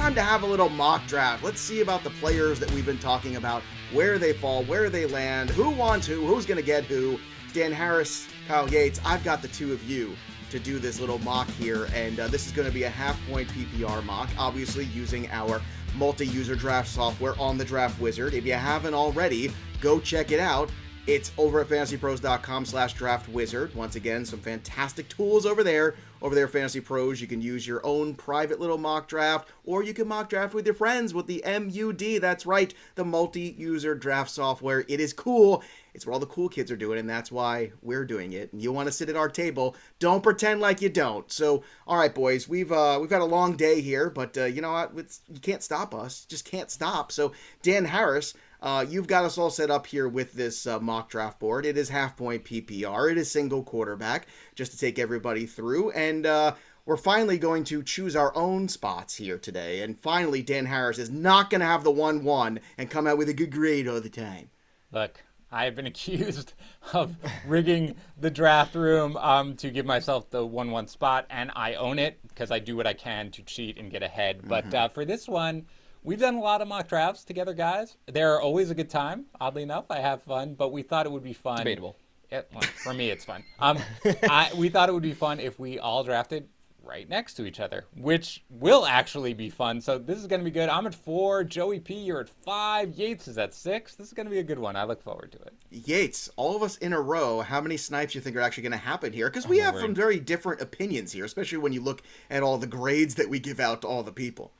time to have a little mock draft. Let's see about the players that we've been talking about, where they fall, where they land, who wants who's going to get who. Dan Harris, Kyle Yates, I've got the two of you to do this little mock here, and this is going to be a half-point PPR mock, obviously using our multi-user draft software on the Draft Wizard. If you haven't already, go check it out. It's over at fantasypros.com/draftwizard. Once again, some fantastic tools over there. Over there, Fantasy Pros, you can use your own private little mock draft, or you can mock draft with your friends with the MUD. That's right, the multi-user draft software. It is cool. It's what all the cool kids are doing, and that's why we're doing it. And you want to sit at our table, don't pretend like you don't. So, all right, boys, we've had a long day here, but you know what? You can't stop us. Just can't stop. So, Dan Harris, you've got us all set up here with this mock draft board. It is half-point PPR. It is single quarterback, just to take everybody through. And we're finally going to choose our own spots here today. And finally, Dan Harris is not going to have the 1-1 and come out with a good grade all the time. Look, I've been accused of rigging the draft room to give myself the 1-1 spot, and I own it because I do what I can to cheat and get ahead. But for this one, we've done a lot of mock drafts together, guys. They're always a good time. Oddly enough, I have fun, but we thought it would be fun. Debatable. Well, for me, it's fun. We thought it would be fun if we all drafted right next to each other, which will actually be fun. So this is going to be good. I'm at 4. Joey P, you're at 5. Yates is at 6. This is going to be a good one. I look forward to it. Yates, all of us in a row, how many snipes you think are actually going to happen here? Because we have some very different opinions here, especially when you look at all the grades that we give out to all the people.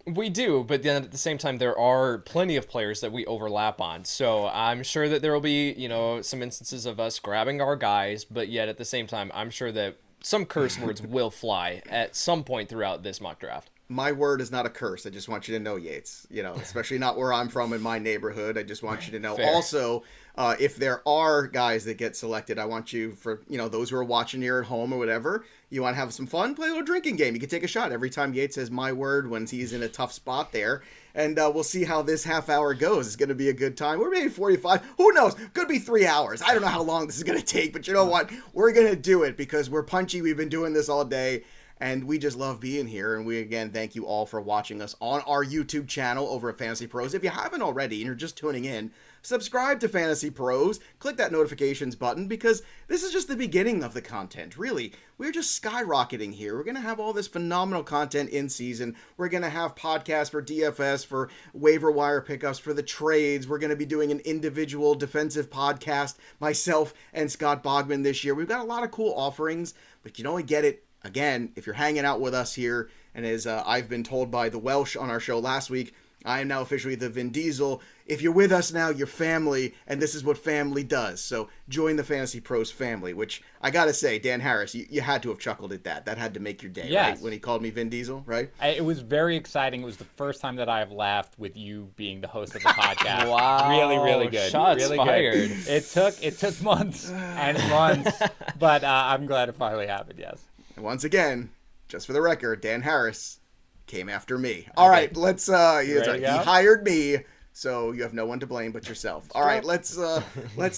We do, but then at the same time, there are plenty of players that we overlap on. So I'm sure that there will be, some instances of us grabbing our guys, but yet at the same time, I'm sure that some curse words will fly at some point throughout this mock draft. My word is not a curse. I just want you to know, Yates. Especially not where I'm from in my neighborhood. I just want you to know. Fair. Also, if there are guys that get selected, I want you, for those who are watching here at home or whatever, you want to have some fun, play a little drinking game. You can take a shot every time Yates says my word when he's in a tough spot there. And we'll see how this half hour goes. It's going to be a good time. Or maybe 45. Who knows? Could be 3 hours. I don't know how long this is going to take, but you know what? We're going to do it because we're punchy. We've been doing this all day. And we just love being here. And we, again, thank you all for watching us on our YouTube channel over at Fantasy Pros. If you haven't already and you're just tuning in, subscribe to Fantasy Pros. Click that notifications button because this is just the beginning of the content. Really, we're just skyrocketing here. We're going to have all this phenomenal content in season. We're going to have podcasts for DFS, for waiver wire pickups, for the trades. We're going to be doing an individual defensive podcast, myself and Scott Bogman this year. We've got a lot of cool offerings, but you can only get it again, if you're hanging out with us here, and as I've been told by the Welsh on our show last week, I am now officially the Vin Diesel. If you're with us now, you're family, and this is what family does. So join the Fantasy Pros family, which I got to say, Dan Harris, you had to have chuckled at that. That had to make your day, Yes. right? When he called me Vin Diesel, right? It was very exciting. It was the first time that I have laughed with you being the host of the podcast. Wow. Really, really good. Shots really fired. Good. It took months and months, but I'm glad it finally happened, yes. And once again, just for the record, Dan Harris came after me. All right, let's he hired me, so you have no one to blame but yourself. All right, let's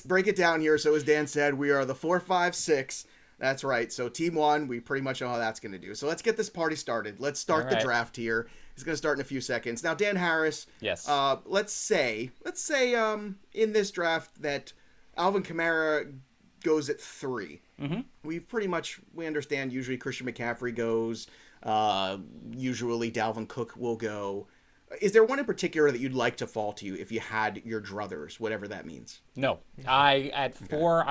break it down here. So as Dan said, we are the 4, 5, 6. That's right. So team 1, we pretty much know how that's going to do. So let's get this party started. Let's start the draft here. It's going to start in a few seconds. Now, Dan Harris, yes. Let's say in this draft that Alvin Kamara goes at 3. Mm-hmm. We understand usually Christian McCaffrey goes, usually Dalvin Cook will go. Is there one in particular that you'd like to fall to if you had your druthers, whatever that means? No. At 4,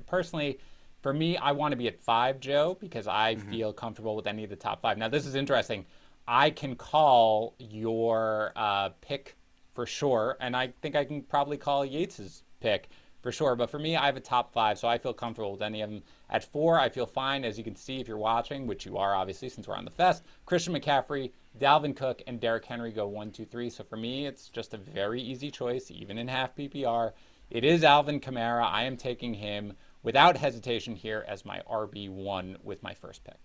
personally, for me, I want to be at 5, Joe, because I feel comfortable with any of the top 5. Now, this is interesting. I can call your pick for sure, and I think I can probably call Yates's pick for sure. But for me, I have a top 5, so I feel comfortable with any of them. At 4, I feel fine. As you can see, if you're watching, which you are, obviously, since we're on the fest, Christian McCaffrey, Dalvin Cook, and Derrick Henry go 1, 2, 3. So for me, it's just a very easy choice, even in half PPR. It is Alvin Kamara. I am taking him without hesitation here as my RB1 with my first pick.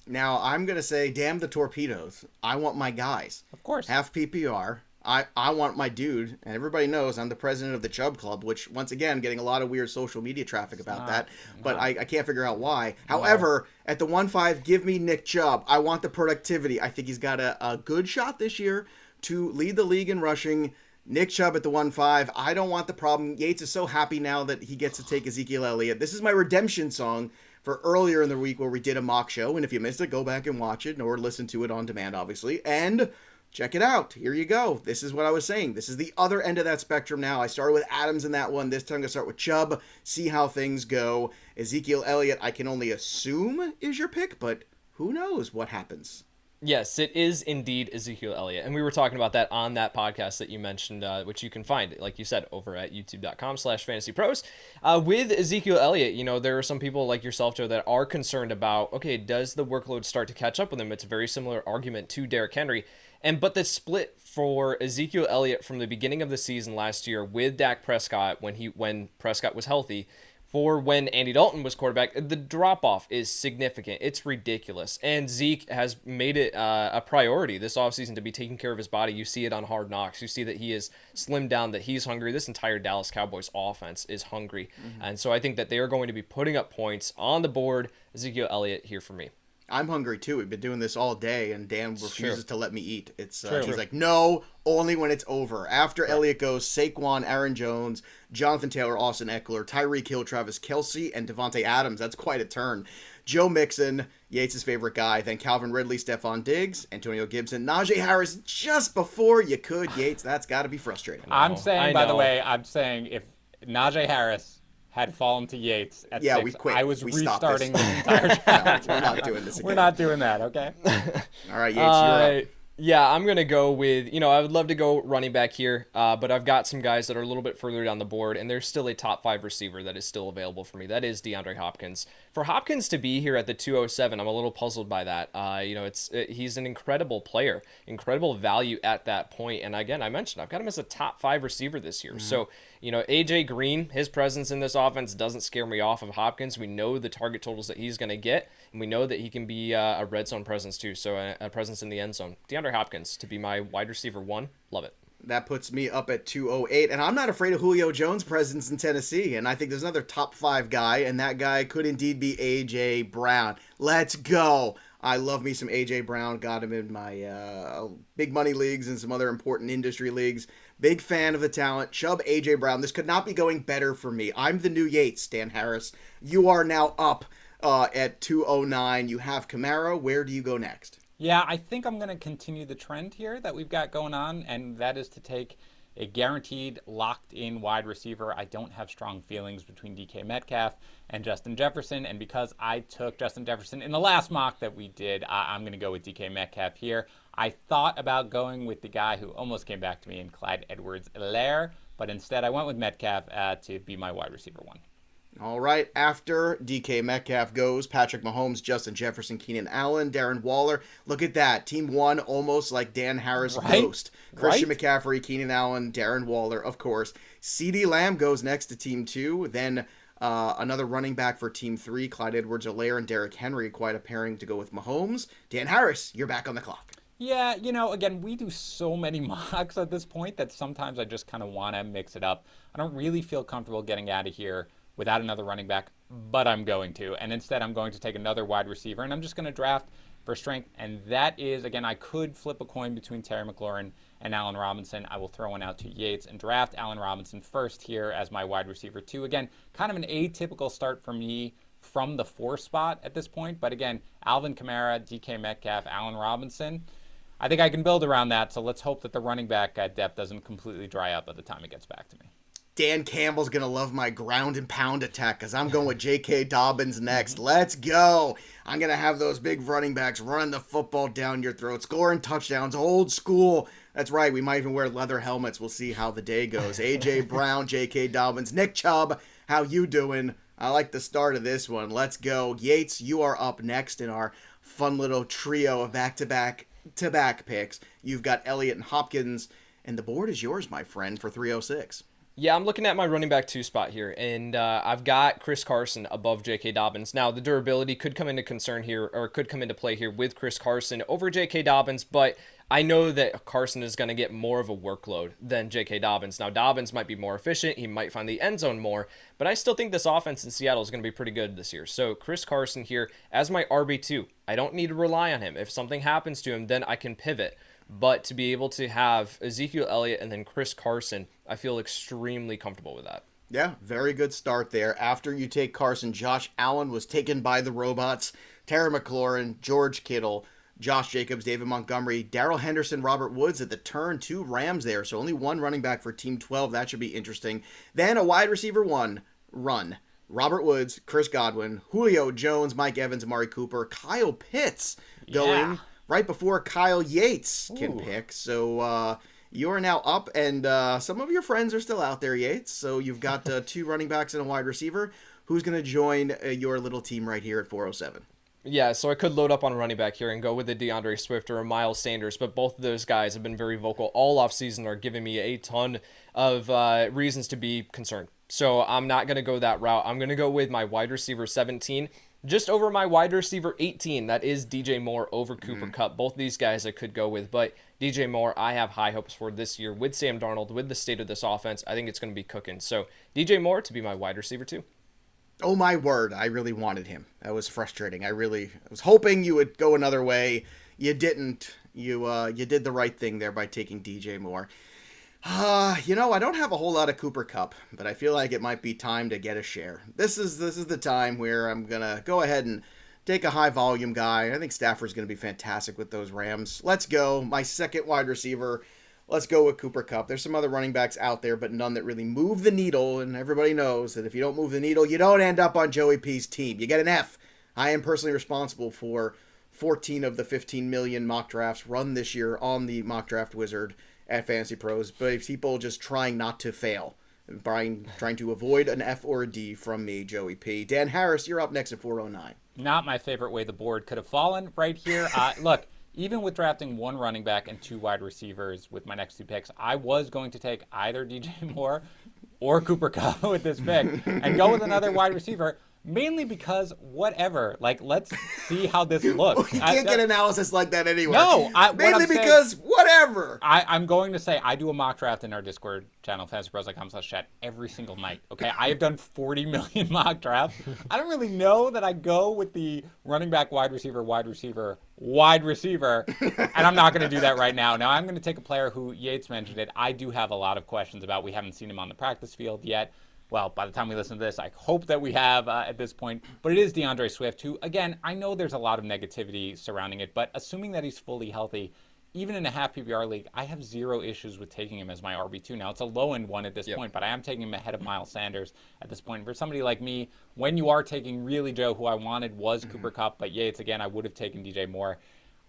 Now, I'm going to say, damn the torpedoes. I want my guys. Of course. Half PPR. I want my dude, and everybody knows I'm the president of the Chubb Club, which, once again, getting a lot of weird social media traffic about that, but I can't figure out why. However, at the 1-5, give me Nick Chubb. I want the productivity. I think he's got a good shot this year to lead the league in rushing. Nick Chubb at the 1-5. I don't want the problem. Yates is so happy now that he gets to take Ezekiel Elliott. This is my redemption song for earlier in the week where we did a mock show, and if you missed it, go back and watch it, or listen to it on demand, obviously, and check it out. Here you go. This is what I was saying. This is the other end of that spectrum now. I started with Adams in that one. This time I'm going to start with Chubb, see how things go. Ezekiel Elliott, I can only assume is your pick, but who knows what happens. Yes, it is indeed Ezekiel Elliott. And we were talking about that on that podcast that you mentioned, which you can find, like you said, over at youtube.com/fantasypros. With Ezekiel Elliott, you know, there are some people like yourself, Joe, that are concerned about, okay, does the workload start to catch up with him? It's a very similar argument to Derrick Henry. But the split for Ezekiel Elliott from the beginning of the season last year with Dak Prescott, when Prescott was healthy, for when Andy Dalton was quarterback, the drop-off is significant. It's ridiculous. And Zeke has made it a priority this offseason to be taking care of his body. You see it on Hard Knocks. You see that he is slimmed down, that he's hungry. This entire Dallas Cowboys offense is hungry. And so I think that they are going to be putting up points on the board. Ezekiel Elliott here for me. I'm hungry too. We've been doing this all day, and Dan refuses to let me eat. It's he's like, no, only when it's over. After Elliott goes, Saquon, Aaron Jones, Jonathan Taylor, Austin Eckler, Tyreek Hill, Travis Kelce, and Devontae Adams. That's quite a turn. Joe Mixon, Yates' favorite guy. Then Calvin Ridley, Stephon Diggs, Antonio Gibson, Najee Harris. Just before you could, Yates. That's got to be frustrating. I'm saying, by the way, if Najee Harris had fallen to Yates at 6, we quit. I was we restarting this entire chapter. We're not doing this again. We're not doing that, okay? All right, Yates, you're up. Yeah, I'm going to go with, I would love to go running back here, but I've got some guys that are a little bit further down the board, and there's still a top 5 receiver that is still available for me. That is Deandre Hopkins. For Hopkins to be here at the 207, I'm a little puzzled by that. He's an incredible player, incredible value at that point. And again, I mentioned I've got him as a top 5 receiver this year. So, AJ Green, his presence in this offense doesn't scare me off of Hopkins. We know the target totals that he's going to get, and we know that he can be a red zone presence too, so a presence in the end zone. DeAndre Hopkins to be my wide receiver 1. Love it. That puts me up at 208, and I'm not afraid of Julio Jones' presence in Tennessee, and I think there's another top 5 guy, and that guy could indeed be A.J. Brown. Let's go! I love me some A.J. Brown. Got him in my big money leagues and some other important industry leagues. Big fan of the talent. Chubb, A.J. Brown. This could not be going better for me. I'm the new Yates, Dan Harris. You are now up at 209. You have Kamara. Where do you go next? Yeah, I think I'm going to continue the trend here that we've got going on, and that is to take a guaranteed, locked-in wide receiver. I don't have strong feelings between DK Metcalf and Justin Jefferson, and because I took Justin Jefferson in the last mock that we did, I'm going to go with DK Metcalf here. I thought about going with the guy who almost came back to me in Clyde Edwards-Helaire, but instead I went with Metcalf to be my wide receiver 1. All right, after DK Metcalf goes, Patrick Mahomes, Justin Jefferson, Keenan Allen, Darren Waller. Look at that. Team 1 almost like Dan Harris ghost. Christian McCaffrey, Keenan Allen, Darren Waller, of course. CeeDee Lamb goes next to Team 2. Then another running back for Team 3, Clyde Edwards-Helaire and Derrick Henry. Quite a pairing to go with Mahomes. Dan Harris, you're back on the clock. Yeah, again, we do so many mocks at this point that sometimes I just kind of want to mix it up. I don't really feel comfortable getting out of here without another running back, but I'm going to. And instead, I'm going to take another wide receiver, and I'm just going to draft for strength. And that is, again, I could flip a coin between Terry McLaurin and Allen Robinson. I will throw one out to Yates and draft Allen Robinson first here as my wide receiver 2. Again, kind of an atypical start for me from the 4 spot at this point. But again, Alvin Kamara, DK Metcalf, Allen Robinson. I think I can build around that, so let's hope that the running back depth doesn't completely dry up by the time it gets back to me. Dan Campbell's going to love my ground and pound attack because I'm going with J.K. Dobbins next. Let's go. I'm going to have those big running backs running the football down your throat, scoring touchdowns, old school. That's right. We might even wear leather helmets. We'll see how the day goes. A.J. Brown, J.K. Dobbins, Nick Chubb, how you doing? I like the start of this one. Let's go. Yates, you are up next in our fun little trio of back-to-back picks. You've got Elliott and Hopkins, and the board is yours, my friend, for 306. Yeah, I'm looking at my running back 2 spot here, and I've got Chris Carson above J.K. Dobbins. Now, the durability could come into concern here, or could come into play here with Chris Carson over J.K. Dobbins, but I know that Carson is going to get more of a workload than J.K. Dobbins. Now, Dobbins might be more efficient. He might find the end zone more, but I still think this offense in Seattle is going to be pretty good this year. So Chris Carson here as my RB2. I don't need to rely on him. If something happens to him, then I can pivot. But to be able to have Ezekiel Elliott and then Chris Carson, I feel extremely comfortable with that. Yeah, very good start there. After you take Carson, Josh Allen was taken by the robots. Terry McLaurin, George Kittle, Josh Jacobs, David Montgomery, Darrell Henderson, Robert Woods at the turn, 2 Rams there. So only 1 running back for Team 12. That should be interesting. Then a wide receiver 1 run. Robert Woods, Chris Godwin, Julio Jones, Mike Evans, Amari Cooper, Kyle Pitts going right before Kyle Yates can pick. So you are now up, and some of your friends are still out there, Yates. So you've got 2 running backs and a wide receiver. Who's going to join your little team right here at 407? Yeah, so I could load up on a running back here and go with a Deandre Swift or a Miles Sanders, but both of those guys have been very vocal all offseason, are giving me a ton of reasons to be concerned. So I'm not going to go that route. I'm going to go with my wide receiver 17, just over my wide receiver 18. That is DJ Moore over Cooper Kupp. Both these guys I could go with, but DJ Moore, I have high hopes for this year with Sam Darnold, with the state of this offense. I think it's going to be cooking. So DJ Moore to be my wide receiver 2. Oh my word, I really wanted him. That was frustrating. I was hoping you would go another way. You didn't. You did the right thing there by taking DJ Moore. I don't have a whole lot of Cooper Kupp, but I feel like it might be time to get a share. This is the time where I'm going to go ahead and take a high volume guy. I think Stafford's going to be fantastic with those Rams. Let's go. My second wide receiver. Let's go with Cooper Kupp. There's some other running backs out there, but none that really move the needle, and everybody knows that if you don't move the needle, you don't end up on Joey P's team. You get an F. I am personally responsible for 14 of the 15 million mock drafts run this year on the mock draft wizard at FantasyPros, but people just trying not to fail, trying to avoid an F or a D from me, Joey P. Dan Harris, you're up next at 409. Not my favorite way the board could have fallen right here. Look, even with drafting 1 running back and 2 wide receivers with my next 2 picks, I was going to take either DJ Moore or Cooper Kupp with this pick and go with another wide receiver, mainly because whatever. Like, let's see how this looks. You can't get analysis like that anyway. No. Mainly because whatever. I'm going to say I do a mock draft in our Discord channel, fantasypros.com/chat, every single night. Okay, I have done 40 million mock drafts. I don't really know that I go with the running back, wide receiver, and I'm not going to do that right now. Now I'm going to take a player who Yates mentioned it. I do have a lot of questions about. We haven't seen him on the practice field yet. Well, by the time we listen to this, I hope that we have at this point. But it is Deandre Swift, who, again, I know there's a lot of negativity surrounding it, but assuming that he's fully healthy, even in a half PPR league, I have 0 issues with taking him as my RB2. Now, it's a low-end one at this point, but I am taking him ahead of Miles Sanders at this point. For somebody like me, when you are taking really, Joe, who I wanted was Cooper Kupp, but Yates, again, I would have taken DJ Moore.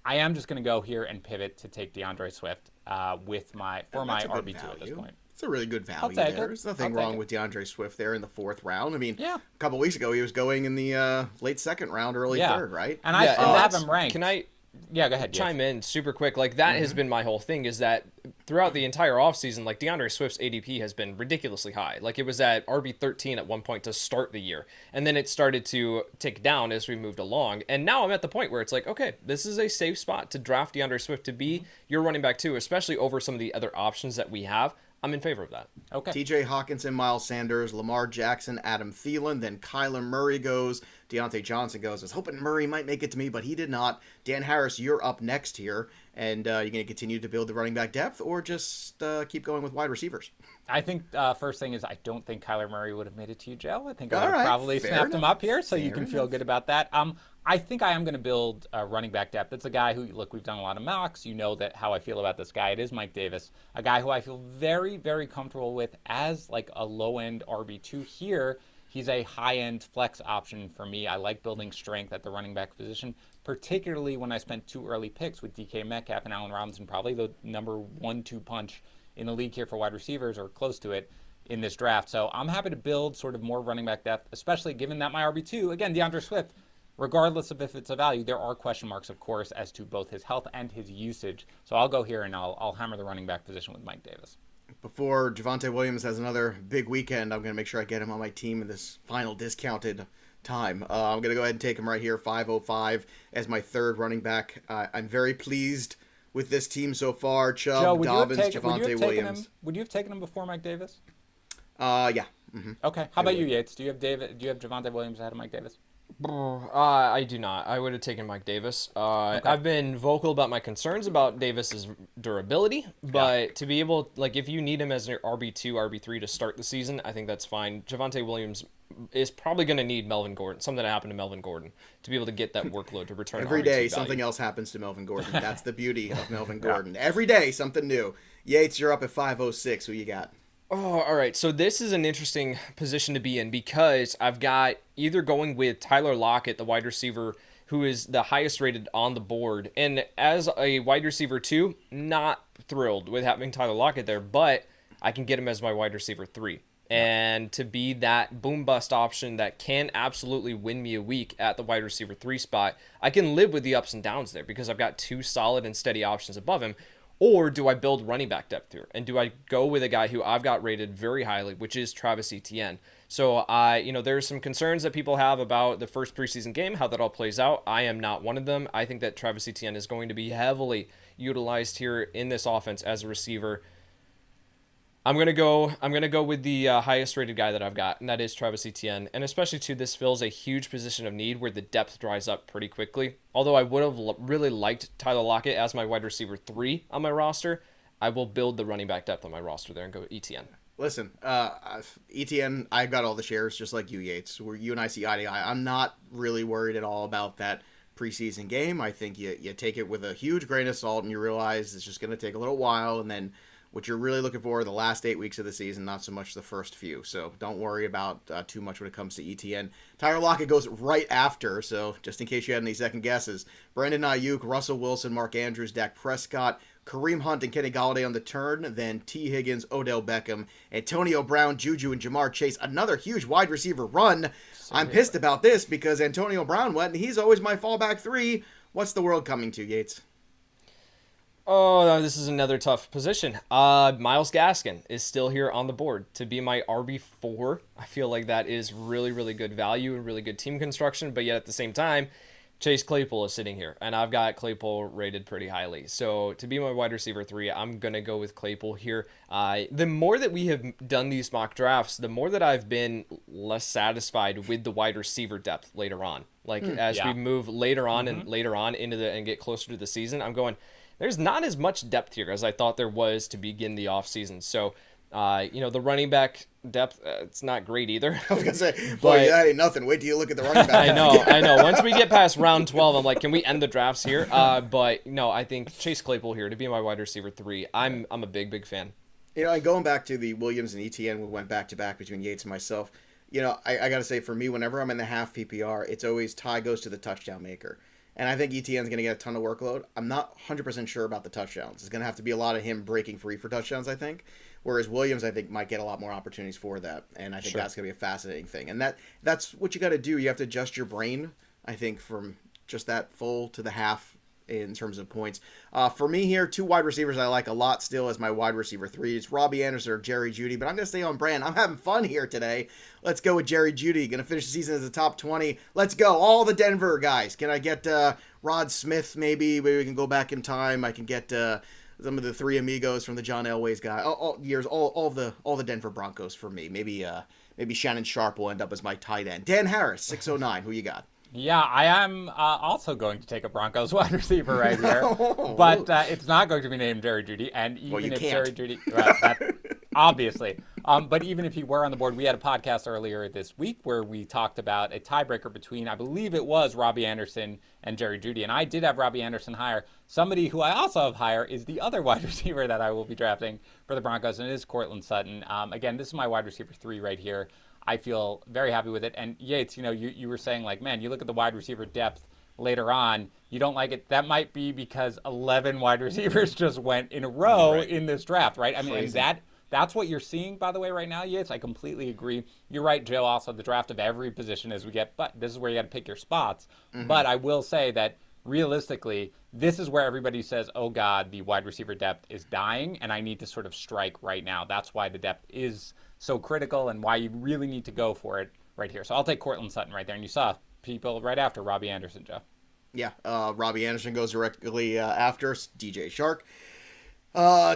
I am just going to go here and pivot to take Deandre Swift for my RB2 at this point. It's a really good value there. There's nothing wrong with Deandre Swift there in the 4th round. I mean, a couple weeks ago he was going in the late 2nd round, early 3rd, right? And I still have him ranked. Can I go ahead. Chime in super quick? Like, that has been my whole thing, is that throughout the entire offseason, like, Deandre Swift's ADP has been ridiculously high. Like, it was at RB13 at one point to start the year, and then it started to tick down as we moved along, and now I'm at the point where it's like, okay, this is a safe spot to draft Deandre Swift to be your running back too, especially over some of the other options that we have. I'm in favor of that. Okay. TJ Hawkinson, Miles Sanders, Lamar Jackson, Adam Thielen, then Kyler Murray goes, Deontay Johnson goes. I was hoping Murray might make it to me, but he did not. Dan Harris, you're up next here, and you're going to continue to build the running back depth or just keep going with wide receivers? I think first thing is I don't think Kyler Murray would have made it to you, Joe. I think I would have probably snapped him up here, so you can feel good about that. I think I am going to build running back depth. It's a guy who, look, we've done a lot of mocks. You know that how I feel about this guy. It is Mike Davis, a guy who I feel very, very comfortable with as like a low-end RB2 here. He's a high-end flex option for me. I like building strength at the running back position, particularly when I spent 2 early picks with DK Metcalf and Allen Robinson, probably the number 1-2 punch in the league here for wide receivers or close to it in this draft. So I'm happy to build sort of more running back depth, especially given that my RB2, again, Deandre Swift, regardless of if it's a value, there are question marks, of course, as to both his health and his usage. So I'll go here and I'll hammer the running back position with Mike Davis. Before Javonte Williams has another big weekend, I'm going to make sure I get him on my team in this final discounted time. I'm going to go ahead and take him right here, 505, as my 3rd running back. I'm very pleased with this team so far. Joe, Chubb, would you have Dobbins, taken, would you Javonte have taken Williams. him? Would you have taken him before Mike Davis? Yeah. Okay. How about you, Yates? Do you have Javonte Williams ahead of Mike Davis? I do not. I would have taken Mike Davis. I've been vocal about my concerns about Davis's durability, but to be able, like, if you need him as your RB2, RB3 to start the season, I think that's fine. Javonte Williams is probably going to need Melvin Gordon, something that happened to Melvin Gordon, to be able to get that workload to return. Every RB2 day, value. something else happens to Melvin Gordon. That's the beauty of Melvin Gordon. Every day, something new. Yates, you're up at 506. Who you got? Oh, all right. So this is an interesting position to be in because I've got either going with Tyler Lockett, the wide receiver, who is the highest rated on the board. And as a wide receiver 2, not thrilled with having Tyler Lockett there, but I can get him as my wide receiver 3. And to be that boom bust option that can absolutely win me a week at the wide receiver 3 spot, I can live with the ups and downs there because I've got 2 solid and steady options above him. Or do I build running back depth here? And do I go with a guy who I've got rated very highly, which is Travis Etienne? So there's some concerns that people have about the first preseason game, how that all plays out. I am not one of them. I think that Travis Etienne is going to be heavily utilized here in this offense as a receiver. I'm gonna go with the highest rated guy that I've got, and that is Travis Etienne. And especially too, this fills a huge position of need where the depth dries up pretty quickly. Although I would have really liked Tyler Lockett as my wide receiver 3 on my roster, I will build the running back depth on my roster there and go with Etienne. Listen, Etienne, I've got all the shares just like you, Yates. Where you and I see eye to eye. I'm not really worried at all about that preseason game. I think you take it with a huge grain of salt and you realize it's just going to take a little while, and then what you're really looking for are the last 8 weeks of the season, not so much the first few. So don't worry about too much when it comes to ETN. Tyler Lockett goes right after, so just in case you had any second guesses. Brandon Ayuk, Russell Wilson, Mark Andrews, Dak Prescott, Kareem Hunt, and Kenny Galladay on the turn. Then T. Higgins, Odell Beckham, Antonio Brown, Juju, and Jamar Chase. Another huge wide receiver run. I'm pissed about this because Antonio Brown went, and he's always my fallback 3. What's the world coming to, Yates? Oh, this is another tough position. Myles Gaskin is still here on the board to be my RB4. I feel like that is really, really good value and really good team construction, but yet at the same time, Chase Claypool is sitting here, and I've got Claypool rated pretty highly. So to be my wide receiver 3, I'm going to go with Claypool here. The more that we have done these mock drafts, the more that I've been less satisfied with the wide receiver depth later on. Like as we move later on and later on and get closer to the season, I'm going, there's not as much depth here as I thought there was to begin the offseason. So, the running back depth, it's not great either. I was going to say, boy, that ain't nothing. Wait till you look at the running back. I know. Once we get past round 12, I'm like, can we end the drafts here? But no, I think Chase Claypool here to be my wide receiver 3. I'm a big fan. And going back to the Williams and ETN, we went back-to-back between Yates and myself. I got to say, for me, whenever I'm in the half PPR, it's always tie goes to the touchdown maker. And I think ETN's going to get a ton of workload. I'm not 100% sure about the touchdowns. It's going to have to be a lot of him breaking free for touchdowns, I think. Whereas Williams, I think, might get a lot more opportunities for that. And I think that's going to be a fascinating thing. And that's what you got to do. You have to adjust your brain, I think, from just that full to the half in terms of points. For me here, 2 wide receivers I like a lot still as my wide receiver 3. It's Robbie Anders or Jerry Jeudy, but I'm going to stay on brand. I'm having fun here today. Let's go with Jerry Jeudy. Going to finish the season as a top 20. Let's go. All the Denver guys. Can I get Rod Smith maybe? Maybe we can go back in time. I can get some of the 3 amigos from the John Elway's guy. All the Denver Broncos for me. Maybe Shannon Sharp will end up as my tight end. Dan Harris, 609. Who you got? Yeah, I am also going to take a Broncos wide receiver right here, but it's not going to be named Jerry Jeudy. And even if Jerry Jeudy, obviously, but even if he were on the board, we had a podcast earlier this week where we talked about a tiebreaker between, I believe it was Robbie Anderson and Jerry Jeudy, and I did have Robbie Anderson higher. Somebody who I also have higher is the other wide receiver that I will be drafting for the Broncos, and it is Cortland Sutton. Again, this is my wide receiver 3 right here. I feel very happy with it. And Yates, you were saying like, man, you look at the wide receiver depth later on, you don't like it. That might be because 11 wide receivers just went in a row in this draft, right? I mean, and that's what you're seeing, by the way, right now, Yates. I completely agree. You're right, Joe, also the draft of every position as we get, but this is where you got to pick your spots. But I will say that realistically, this is where everybody says, oh God, the wide receiver depth is dying, and I need to sort of strike right now. That's why the depth is so critical and why you really need to go for it right here. So I'll take Cortland Sutton right there. And you saw people right after Robbie Anderson, Joe. Yeah, Robbie Anderson goes directly after DJ Shark.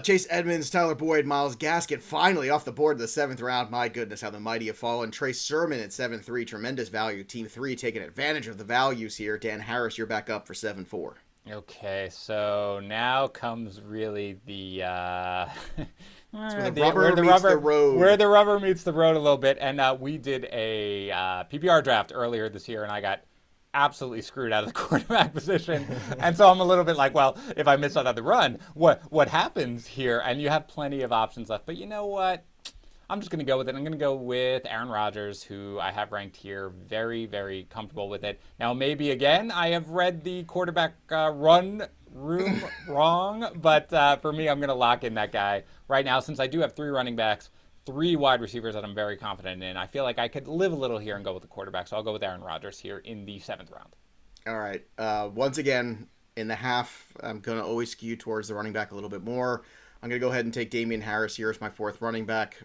Chase Edmonds, Tyler Boyd, Myles Gaskin finally off the board in the 7th round. My goodness, how the mighty have fallen. Trey Sermon at 7-3, tremendous value. Team 3 taking advantage of the values here. Dan Harris, you're back up for 7-4. Okay, so now comes really the where the rubber meets the road. Where the rubber meets the road a little bit. And we did a PPR draft earlier this year, and I got absolutely screwed out of the quarterback position. And so I'm a little bit like, well, if I miss out on the run, what happens here? And you have plenty of options left. But you know what? I'm just going to go with it. I'm going to go with Aaron Rodgers, who I have ranked here. Very, very comfortable with it. Now, maybe, again, I have read the quarterback run room wrong. But for me, I'm going to lock in that guy right now, since I do have 3 running backs, 3 wide receivers that I'm very confident in. I feel like I could live a little here and go with the quarterback. So I'll go with Aaron Rodgers here in the 7th round. All right. Once again, in the half, I'm going to always skew towards the running back a little bit more. I'm going to go ahead and take Damian Harris here as my 4th running back.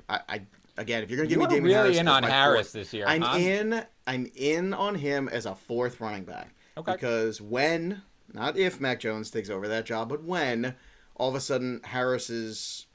Again, if you're going to give me Damian Harris, really in on Harris this year. I'm in on him as a 4th running back. Okay. Because when, not if Mac Jones takes over that job, but when all of a sudden Harris's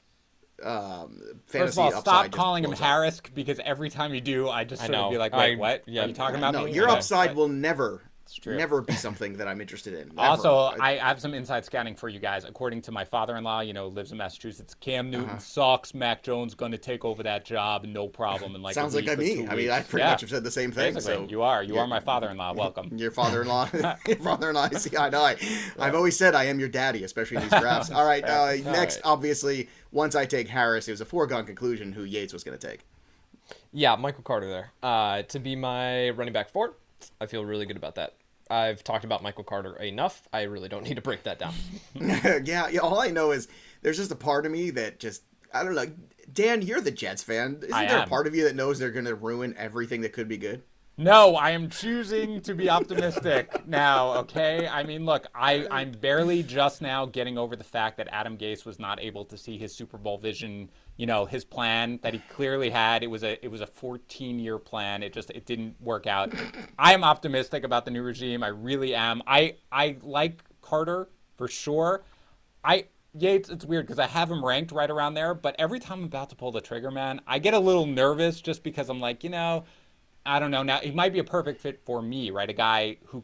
fantasy First of all, upside stop calling him up. Harris, because every time you do, I just sort of be like, wait, what? Yeah, are you talking about No, me? your Okay. upside will never true. Never be something that I'm interested in. Never. Also, I have some inside scouting for you guys. According to my father-in-law, lives in Massachusetts, Cam Newton sucks. Mac Jones going to take over that job, no problem. And sounds like me. I mean, I pretty much have said the same thing. Basically, so you are my father-in-law. Welcome. Your father-in-law. Your father-in-law. I know. I've always said I am your daddy, especially in these drafts. All right. Next, obviously, once I take Harris, it was a foregone conclusion who Yates was going to take. Yeah, Michael Carter there. To be my running back 4, I feel really good about that. I've talked about Michael Carter enough. I really don't need to break that down. yeah, all I know is there's just a part of me that just, I don't know. Dan, you're the Jets fan. Isn't there a part of you that knows they're going to ruin everything that could be good? No, I am choosing to be optimistic now, okay? I mean, look, I'm barely just now getting over the fact that Adam Gase was not able to see his Super Bowl vision, his plan that he clearly had. It was a 14-year plan. It didn't work out. I am optimistic about the new regime. I really am. I like Carter for sure. Yates, it's weird because I have him ranked right around there, but every time I'm about to pull the trigger, man, I get a little nervous just because I'm like, I don't know. Now, he might be a perfect fit for me, right? A guy who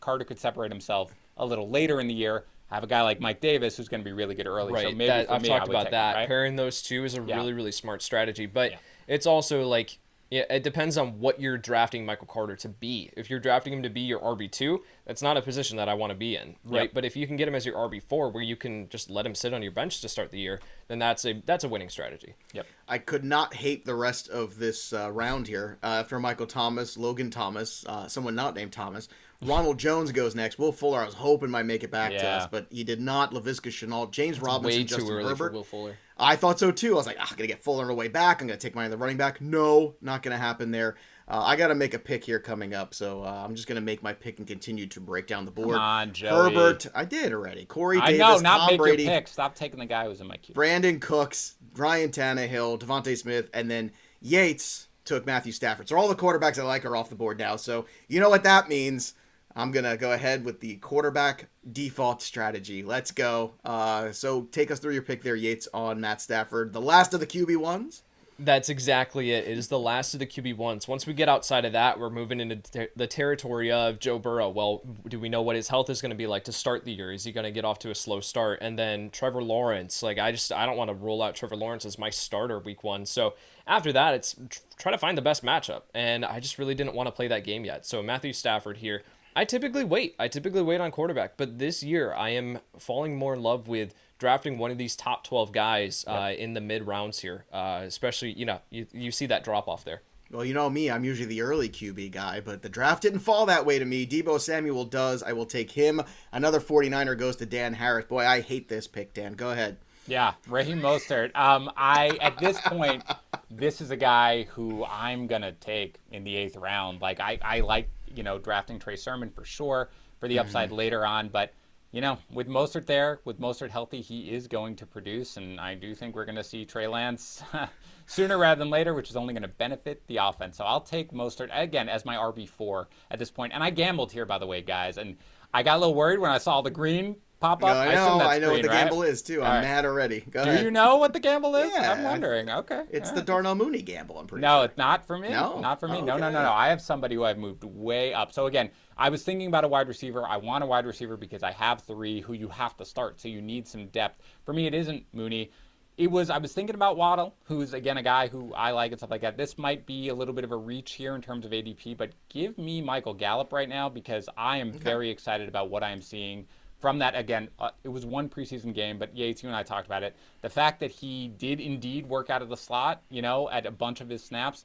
Carter could separate himself a little later in the year. Have a guy like Mike Davis who's going to be really good early. Right. So maybe I've talked about that. Right? Pairing those two is a really, really smart strategy. But it's also like, it depends on what you're drafting Michael Carter to be. If you're drafting him to be your RB2, that's not a position that I want to be in, right? Yep. But if you can get him as your RB4, where you can just let him sit on your bench to start the year, then that's a winning strategy. Yep. I could not hate the rest of this round here. After Michael Thomas, Logan Thomas, someone not named Thomas, Ronald Jones goes next. Will Fuller, I was hoping might make it back to us, but he did not. Laviska Shenault, James Robinson, Way too Justin early Herbert. for Will Fuller. I thought so too. I was like, I'm going to get Fuller on the way back. I'm going to take mine in the running back. No, not going to happen there. I got to make a pick here coming up, so I'm just going to make my pick and continue to break down the board. Come on, Joey. Herbert, I did already. Corey Davis, I know, not Tom make Brady, your pick. Stop taking the guy who's in my queue. Brandon Cooks, Ryan Tannehill, Devontae Smith, and then Yates took Matthew Stafford. So all the quarterbacks I like are off the board now. So you know what that means. I'm going to go ahead with the quarterback default strategy. Let's go. So take us through your pick there, Yates, on Matt Stafford. The last of the QB1s? That's exactly it. It is the last of the QB1s. Once we get outside of that, we're moving into the territory of Joe Burrow. Well, do we know what his health is going to be like to start the year? Is he going to get off to a slow start? And then Trevor Lawrence. I don't want to rule out Trevor Lawrence as my starter week 1. So after that, it's try to find the best matchup. And I just really didn't want to play that game yet. So Matthew Stafford here. I typically wait on quarterback, but this year I am falling more in love with drafting one of these top 12 guys in the mid rounds here, especially, you see that drop off there. Well, you know me, I'm usually the early QB guy, but the draft didn't fall that way to me. Deebo Samuel does. I will take him. Another 49er goes to Dan Harris. Boy, I hate this pick, Dan. Go ahead. Yeah, Rahim Moser. At this point, this is a guy who I'm going to take in the 8th round. Like, I like, drafting Trey Sermon for sure for the upside later on. But, with Mostert there, with Mostert healthy, he is going to produce. And I do think we're going to see Trey Lance sooner rather than later, which is only going to benefit the offense. So I'll take Mostert, again, as my RB4 at this point. And I gambled here, by the way, guys. And I got a little worried when I saw the green pop No, up. I assume know. that's I know what green, the right? gamble is too. I'm mad already. Go Do ahead. you know what the gamble is? Yeah, I'm wondering. Okay. It's all the right. Darnell Mooney gamble. I'm pretty No, sure. it's not for me. No? Not for me. Oh, No, no, okay. no, no. I have somebody who I've moved way up. So again, I was thinking about a wide receiver. I want a wide receiver because I have 3 who you have to start. So you need some depth. For me, it isn't Mooney. I was thinking about Waddle, who's again a guy who I like and stuff like that. This might be a little bit of a reach here in terms of ADP, but give me Michael Gallup right now because I am very excited about what I am seeing from that. Again, it was one preseason game, but Yates, you and I talked about it. The fact that he did indeed work out of the slot, at a bunch of his snaps,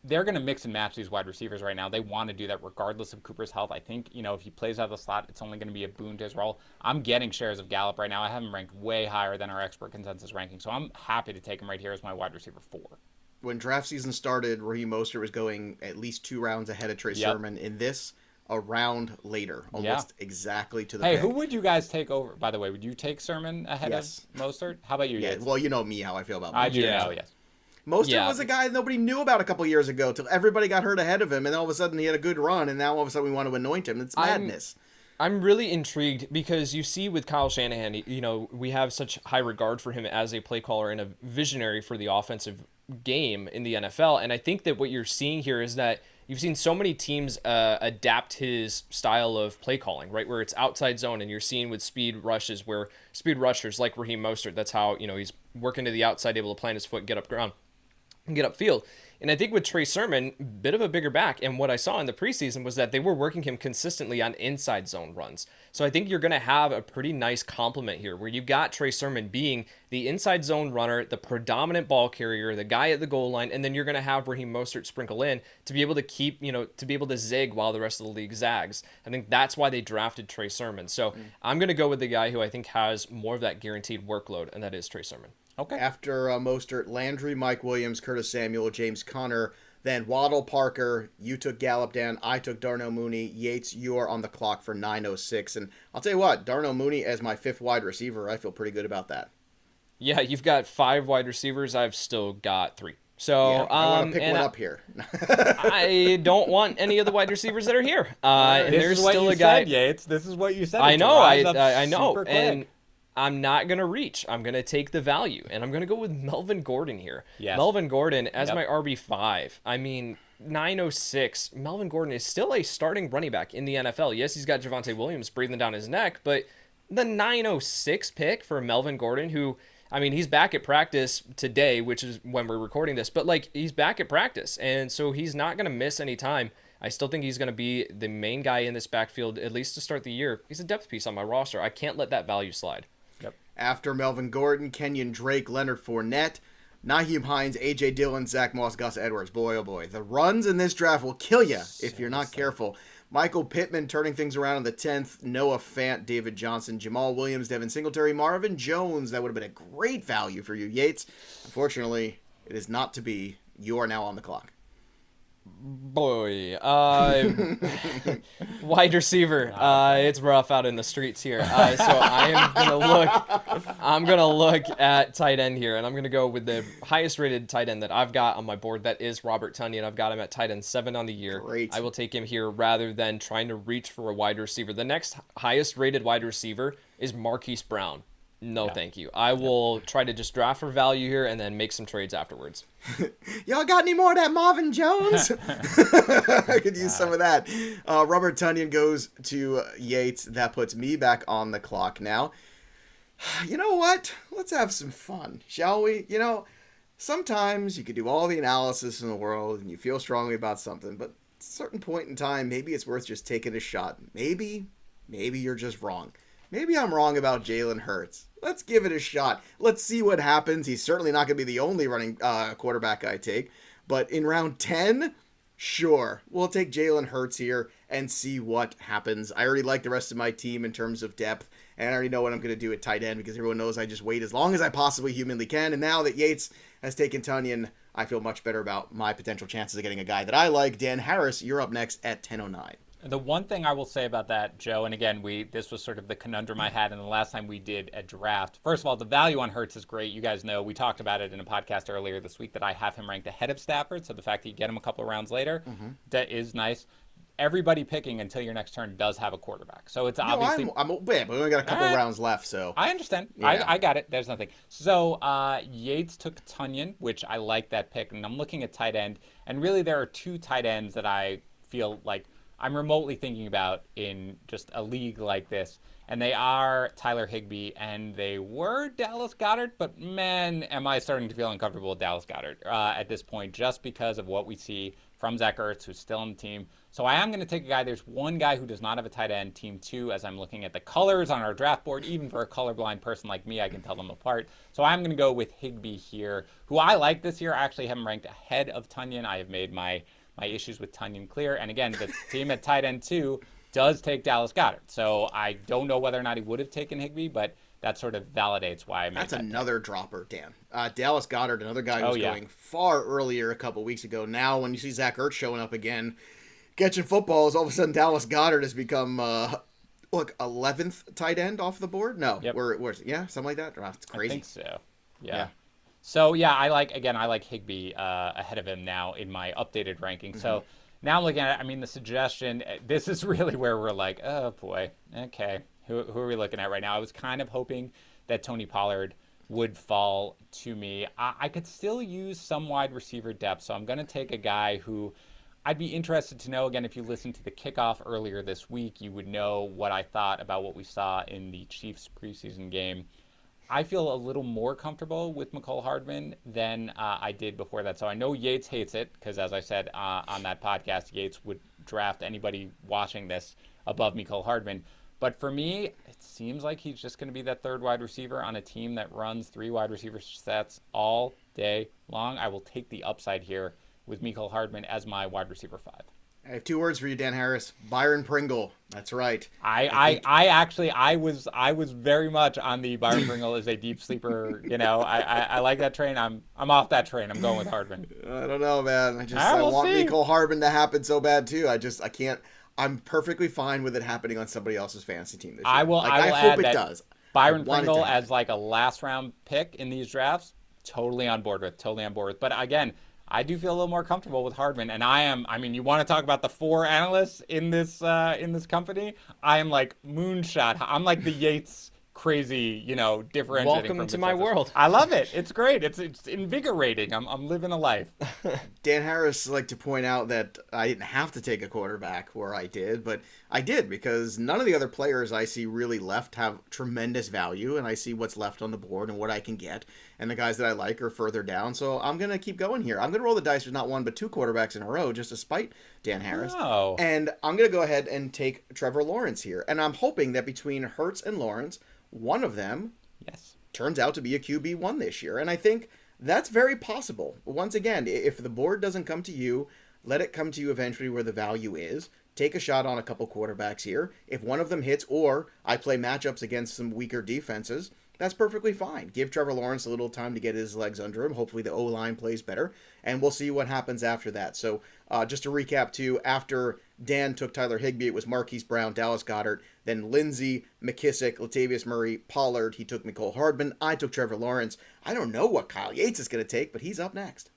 they're going to mix and match these wide receivers right now. They want to do that regardless of Cooper's health. I think, if he plays out of the slot, it's only going to be a boon to his role. I'm getting shares of Gallup right now. I have him ranked way higher than our expert consensus ranking, so I'm happy to take him right here as my wide receiver 4. When draft season started, Rahim Moser was going at least 2 rounds ahead of Trey Sermon. In this, a round later, almost exactly to the Hey, pick. who would you guys take over? By the way, would you take Sermon ahead of Mostert? How about you, Yeah, Yates? well, you know me, how I feel about Mostert. I do know, yes. Mostert was a guy nobody knew about a couple years ago till everybody got hurt ahead of him, and all of a sudden he had a good run, and now all of a sudden we want to anoint him. It's madness. I'm really intrigued because you see with Kyle Shanahan, we have such high regard for him as a play caller and a visionary for the offensive game in the NFL. And I think that what you're seeing here is that you've seen so many teams adapt his style of play calling, right? Where it's outside zone, and you're seeing with speed rushers like Rahim Mostert, that's how, he's working to the outside, able to plant his foot, get up ground, and get upfield. And I think with Trey Sermon, bit of a bigger back. And what I saw in the preseason was that they were working him consistently on inside zone runs. So I think you're going to have a pretty nice complement here where you got Trey Sermon being the inside zone runner, the predominant ball carrier, the guy at the goal line, and then you're going to have Rahim Mostert sprinkle in to be able to keep, to be able to zig while the rest of the league zags. I think that's why they drafted Trey Sermon. So I'm going to go with the guy who I think has more of that guaranteed workload, and that is Trey Sermon. Okay. After Mostert, Landry, Mike Williams, Curtis Samuel, James Conner, then Waddle, Parker. You took Gallup, Dan. I took Darnell Mooney. Yates, you are on the clock for 9:06. And I'll tell you what, Darnell Mooney as my 5th wide receiver, I feel pretty good about that. Yeah, you've got 5 wide receivers. I've still got 3. So yeah, I want to pick one up here. I don't want any of the wide receivers that are here. And there's this is what still you a guy. said, Yates. This is what you said. I know. I know. Super quick. And I'm not going to reach. I'm going to take the value, and I'm going to go with Melvin Gordon here. Yes. Melvin Gordon as my RB5. I mean, 9:06. Melvin Gordon is still a starting running back in the NFL. Yes, he's got Javonte Williams breathing down his neck, but the 9:06 pick for Melvin Gordon, who, I mean, he's back at practice today, which is when we're recording this, but he's back at practice, and so he's not going to miss any time. I still think he's going to be the main guy in this backfield, at least to start the year. He's a depth piece on my roster. I can't let that value slide. Yep. After Melvin Gordon, Kenyon Drake, Leonard Fournette, Nyheim Hines, A.J. Dillon, Zach Moss, Gus Edwards. Boy, oh boy. The runs in this draft will kill you if you're not careful. Michael Pittman turning things around in the 10th. Noah Fant, David Johnson, Jamal Williams, Devin Singletary, Marvin Jones. That would have been a great value for you, Yates. Unfortunately, it is not to be. You are now on the clock. Boy, wide receiver. It's rough out in the streets here. So I'm gonna look at tight end here, and I'm gonna go with the highest rated tight end that I've got on my board. That is Robert Tonyan. I've got him at tight end 7 on the year. Great. I will take him here rather than trying to reach for a wide receiver. The next highest rated wide receiver is Marquis Brown. No, thank you. I will try to just draft for value here and then make some trades afterwards. Y'all got any more of that Marvin Jones? I could use some of that. Robert Tonyan goes to Yates. That puts me back on the clock now. You know what? Let's have some fun, shall we? Sometimes you could do all the analysis in the world and you feel strongly about something, but at a certain point in time, maybe it's worth just taking a shot. Maybe you're just wrong. Maybe I'm wrong about Jalen Hurts. Let's give it a shot. Let's see what happens. He's certainly not going to be the only running quarterback I take. But in round 10, sure, we'll take Jalen Hurts here and see what happens. I already like the rest of my team in terms of depth, and I already know what I'm going to do at tight end because everyone knows I just wait as long as I possibly humanly can. And now that Yates has taken Tonyan, I feel much better about my potential chances of getting a guy that I like. Dan Harris, you're up next at 10:09. The one thing I will say about that, Joe, and again, this was sort of the conundrum I had in the last time we did a draft. First of all, the value on Hurts is great. You guys know we talked about it in a podcast earlier this week that I have him ranked ahead of Stafford. So the fact that you get him a couple of rounds later, that is nice. everybody picking until your next turn does have a quarterback. So it's obviously. No, but we only got a couple rounds left, so. I understand. Yeah. I got it. There's nothing. So Yates took Tunyon, which I like that pick, and I'm looking at tight end, and really there are two tight ends that I feel like I'm remotely thinking about in just a league like this, and they are Tyler Higbee, and they were Dallas Goedert, but man, am I starting to feel uncomfortable with Dallas Goedert at this point, just because of what we see from Zach Ertz, who's still on the team. So I am going to take a guy. There's one guy who does not have a tight end, team 2, as I'm looking at the colors on our draft board. Even for a colorblind person like me, I can tell them apart. So I'm going to go with Higbee here, who I like this year. I actually have him ranked ahead of Tunyon. I have made my issues with Tunyon clear. And again, the team at tight end 2 does take Dallas Goedert. So I don't know whether or not he would have taken Higbee, but that sort of validates why I made That's that another dropper, Dan. Dallas Goedert, another guy who was going far earlier a couple weeks ago. Now, when you see Zach Ertz showing up again, catching footballs, all of a sudden Dallas Goedert has become, 11th tight end off the board? No. Yep. Something like that? Oh, it's crazy. I think so. Yeah. So, yeah, I like Higbee ahead of him now in my updated ranking. Mm-hmm. So now I'm looking at it, the suggestion, this is really where we're like, oh, boy, okay. Who are we looking at right now? I was kind of hoping that Tony Pollard would fall to me. I could still use some wide receiver depth, so I'm going to take a guy who I'd be interested to know. Again, if you listened to the kickoff earlier this week, you would know what I thought about what we saw in the Chiefs preseason game. I feel a little more comfortable with Mecole Hardman than I did before that. So I know Yates hates it because, as I said on that podcast, Yates would draft anybody watching this above Mecole Hardman. But for me, it seems like he's just going to be that third wide receiver on a team that runs 3 wide receiver sets all day long. I will take the upside here with Mecole Hardman as my wide receiver 5. I have 2 words for you, Dan Harris. Byron Pringle. That's right. I was very much on the Byron Pringle as a deep sleeper. I like that train. I'm off that train. I'm going with Hardman. I don't know, man. I want Mecole Hardman to happen so bad too. I can't. I'm perfectly fine with it happening on somebody else's fantasy team this year. I hope it does. Byron Pringle as like a last round pick in these drafts, totally on board with. But again, I do feel a little more comfortable with Hardman, and you want to talk about the 4 analysts in this company? I am like moonshot. I'm like the Yates crazy, differentiating. Welcome to my world. I love it. It's great. It's invigorating. I'm living a life. Dan Harris like to point out that I didn't have to take a quarterback where I did, but I did because none of the other players I see really left have tremendous value, and I see what's left on the board and what I can get, and the guys that I like are further down. So I'm going to keep going here. I'm going to roll the dice with not 1 but 2 quarterbacks in a row just to spite Dan Harris. Oh. And I'm going to go ahead and take Trevor Lawrence here. And I'm hoping that between Hurts and Lawrence, one of them turns out to be a QB1 this year. And I think that's very possible. Once again, if the board doesn't come to you, let it come to you eventually where the value is. Take a shot on a couple quarterbacks here. If one of them hits, or I play matchups against some weaker defenses, that's perfectly fine. Give Trevor Lawrence a little time to get his legs under him. Hopefully the O-line plays better, and we'll see what happens after that. So just to recap, too, after Dan took Tyler Higbee, it was Marquis Brown, Dallas Goedert, then Lindsey, McKissick, Latavius Murray, Pollard. He took Mecole Hardman. I took Trevor Lawrence. I don't know what Kyle Yates is going to take, but he's up next.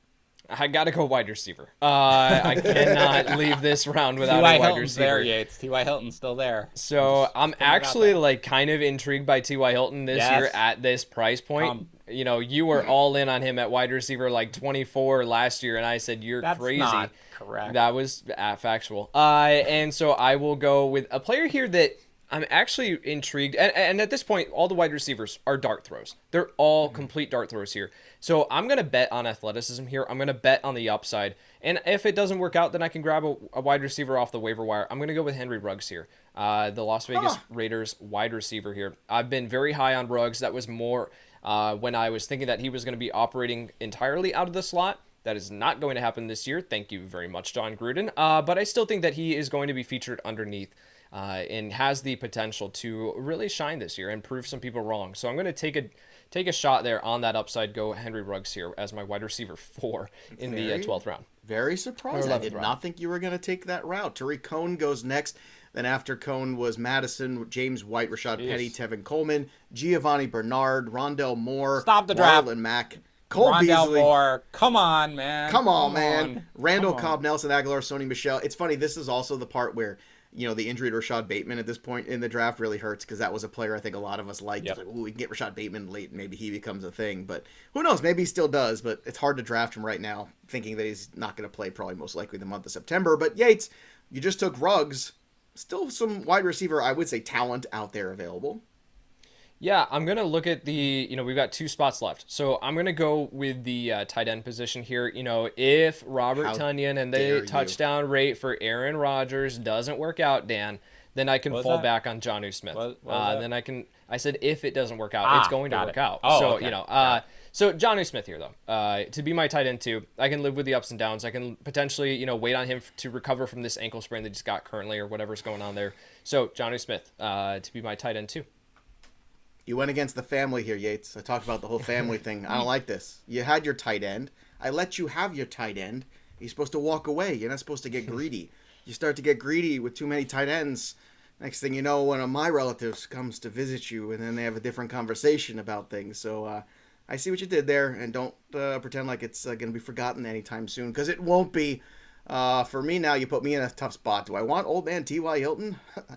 I got to go wide receiver. I cannot leave this round without a wide receiver. There, Yates. T.Y. Hilton's still there. So I'm actually kind of intrigued by T.Y. Hilton this year at this price point. You were all in on him at wide receiver 24 last year, and I said, That's crazy. That's not correct. That was factual. And so I will go with a player here that I'm actually intrigued. And at this point, all the wide receivers are dart throws. They're all complete dart throws here. So I'm going to bet on athleticism here. I'm going to bet on the upside. And if it doesn't work out, then I can grab a wide receiver off the waiver wire. I'm going to go with Henry Ruggs here, the Las Vegas Raiders wide receiver here. I've been very high on Ruggs. That was more when I was thinking that he was going to be operating entirely out of the slot. That is not going to happen this year. Thank you very much, John Gruden. But I still think that he is going to be featured underneath and has the potential to really shine this year and prove some people wrong. So I'm going to take a shot there on that upside. Go Henry Ruggs here as my wide receiver 4 in the 12th round. Very surprised. I did not think you were going to take that route. Tariq Cohen goes next. Then after Cohen was Madison, James White, Rashad Penny, Tevin Coleman, Giovanni Bernard, Rondell Moore, Stop the draft. Marlon Mack, Cole Rondell Beasley. Moore. Come on, man. Come on, man. Randall Come on. Cobb, Nelson Aguilar, Sony Michel. It's funny. This is also the part where, the injury to Rashad Bateman at this point in the draft really hurts because that was a player I think a lot of us liked. Yep. Like, ooh, we can get Rashad Bateman late and maybe he becomes a thing. But who knows? Maybe he still does. But it's hard to draft him right now thinking that he's not going to play probably most likely the month of September. But Yates, you just took Ruggs. Still some wide receiver, I would say, talent out there available. Yeah, I'm going to look at we've got 2 spots left. So I'm going to go with the tight end position here. If Robert Tonyan and the touchdown rate for Aaron Rodgers doesn't work out, Dan, then I can fall back on Jonnu Smith. Then I said if it doesn't work out, it's going to work out. Oh, so, okay. So Jonnu Smith here, though, to be my tight end too, I can live with the ups and downs. I can potentially, wait on him to recover from this ankle sprain that he's got currently or whatever's going on there. So Jonnu Smith to be my tight end too. You went against the family here, Yates. I talked about the whole family thing. I don't like this. You had your tight end. I let you have your tight end. You're supposed to walk away. You're not supposed to get greedy. You start to get greedy with too many tight ends. Next thing you know, one of my relatives comes to visit you, and then they have a different conversation about things. So I see what you did there, and don't pretend like it's going to be forgotten anytime soon, because it won't be. For me now, you put me in a tough spot. Do I want old man T.Y. Hilton?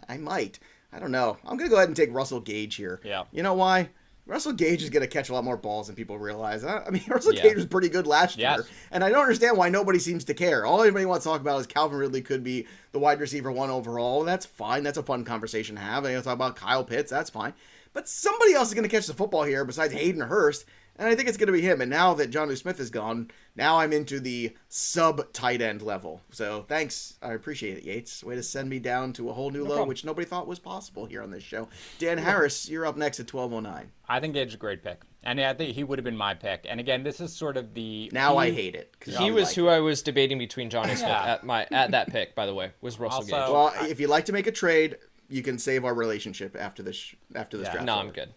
I might. I don't know. I'm going to go ahead and take Russell Gage here. Yeah. You know why? Russell Gage is going to catch a lot more balls than people realize. I mean, Russell Gage was pretty good last year, and I don't understand why nobody seems to care. All anybody wants to talk about is Calvin Ridley could be the wide receiver 1 overall. That's fine. That's a fun conversation to have. And talk about Kyle Pitts. That's fine. But somebody else is going to catch the football here besides Hayden Hurst, and I think it's going to be him. And now that Jonnu Smith is gone, now I'm into the sub-tight end level. So thanks. I appreciate it, Yates. Way to send me down to a whole new low, which nobody thought was possible here on this show. Dan Harris, you're up next at 12:09. I think Gage is a great pick. And I think he would have been my pick. And again, this is sort of the... Now I hate it. He was who I was debating between Jonnu Smith at that pick, by the way, was Russell Gage. Well, if you'd like to make a trade, you can save our relationship after this draft. No, I'm good.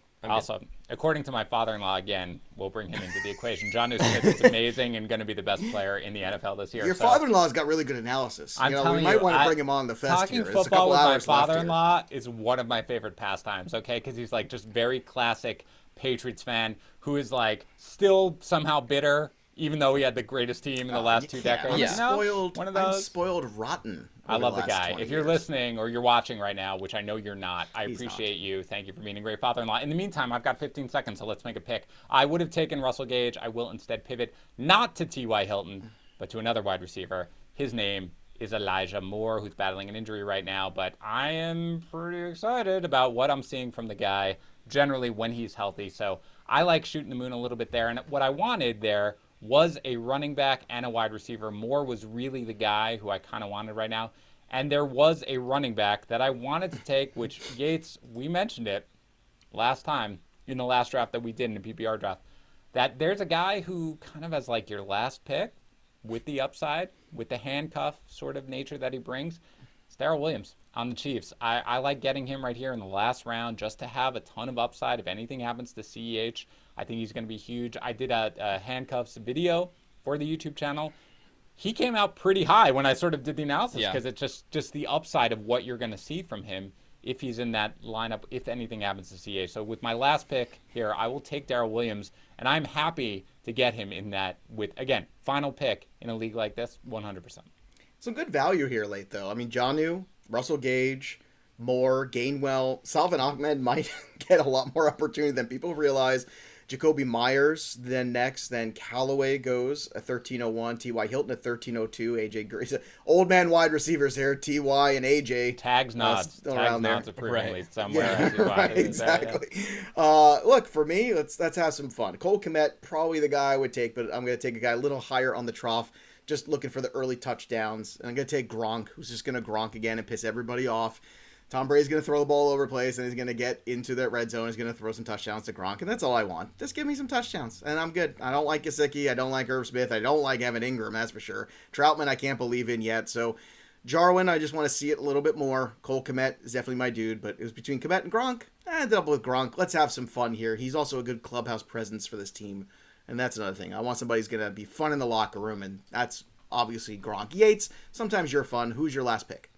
According to my father-in-law, again, we'll bring him into the equation. Jonnu Smith is amazing and going to be the best player in the NFL this year. Your father-in-law's got really good analysis. We might want to bring him on the fest talking here. Talking football with my father-in-law is one of my favorite pastimes, okay? Because he's like just very classic Patriots fan who is like still somehow bitter, even though he had the greatest team in the last 2 decades. I'm spoiled rotten. I love the guy. If you're listening or you're watching right now, which I know you're not, I appreciate you. Thank you for being a great father-in-law. In the meantime, I've got 15 seconds, so let's make a pick. I would have taken Russell Gage. I will instead pivot not to T.Y. Hilton, but to another wide receiver. His name is Elijah Moore, who's battling an injury right now, but I am pretty excited about what I'm seeing from the guy generally when he's healthy. So I like shooting the moon a little bit there, and what I wanted there was a running back and a wide receiver. Moore was really the guy who I kind of wanted right now. And there was a running back that I wanted to take, which Yates, we mentioned it last time in the last draft that we did in the PPR draft, that there's a guy who kind of has like your last pick with the upside, with the handcuff sort of nature that he brings. It's Daryl Williams on the Chiefs. I like getting him right here in the last round just to have a ton of upside. If anything happens to CEH, I think he's going to be huge. I did a handcuffs video for the YouTube channel. He came out pretty high when I sort of did the analysis because it's just the upside of what you're going to see from him if he's in that lineup, if anything happens to CEH. So with my last pick here, I will take Daryl Williams, and I'm happy to get him in that with, again, final pick in a league like this, 100%. Some good value here late, though. I mean, Jonnu, Russell Gage, Moore, Gainwell, Salvin Ahmed might get a lot more opportunity than people realize. Jacoby Myers then next, then Callaway goes a 1301, T.Y. Hilton at 1302, AJ Grace. Old man wide receivers here, T.Y. and AJ. Tags nods. Tags nods approvingly somewhere. Yeah, right, exactly. Look, for me, let's have some fun. Cole Kmet, probably the guy I would take, but I'm going to take a guy a little higher on the trough, just looking for the early touchdowns. And I'm going to take Gronk, who's just going to Gronk again and piss everybody off. Tom Brady's going to throw the ball over the place, and he's going to get into that red zone. He's going to throw some touchdowns to Gronk, and that's all I want. Just give me some touchdowns, and I'm good. I don't like Gesicki. I don't like Irv Smith. I don't like Evan Ingram, that's for sure. Troutman, I can't believe in yet. So Jarwin, I just want to see it a little bit more. Cole Kmet is definitely my dude, but it was between Kmet and Gronk. I ended up with Gronk. Let's have some fun here. He's also a good clubhouse presence for this team, and that's another thing. I want somebody who's going to be fun in the locker room, and that's obviously Gronk. Yates, sometimes you're fun. Who's your last pick?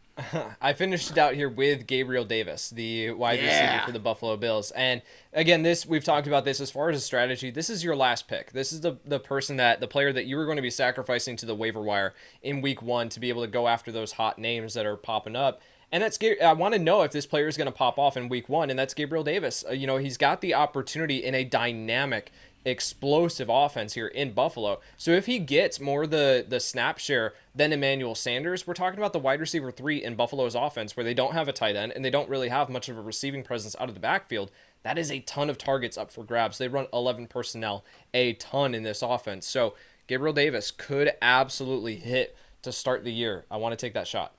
I finished it out here with Gabriel Davis, the wide receiver for the Buffalo Bills. And again, we've talked about this as far as a strategy. This is your last pick. This is the player that you were going to be sacrificing to the waiver wire in week 1 to be able to go after those hot names that are popping up. And I want to know if this player is going to pop off in week 1, and that's Gabriel Davis. He's got the opportunity in a dynamic, explosive offense here in Buffalo. So if he gets more the snap share than Emmanuel Sanders, we're talking about the wide receiver 3 in Buffalo's offense, where they don't have a tight end and they don't really have much of a receiving presence out of the backfield. That is a ton of targets up for grabs. They run 11 personnel a ton in this offense. So Gabriel Davis could absolutely hit to start the year. I want to take that shot.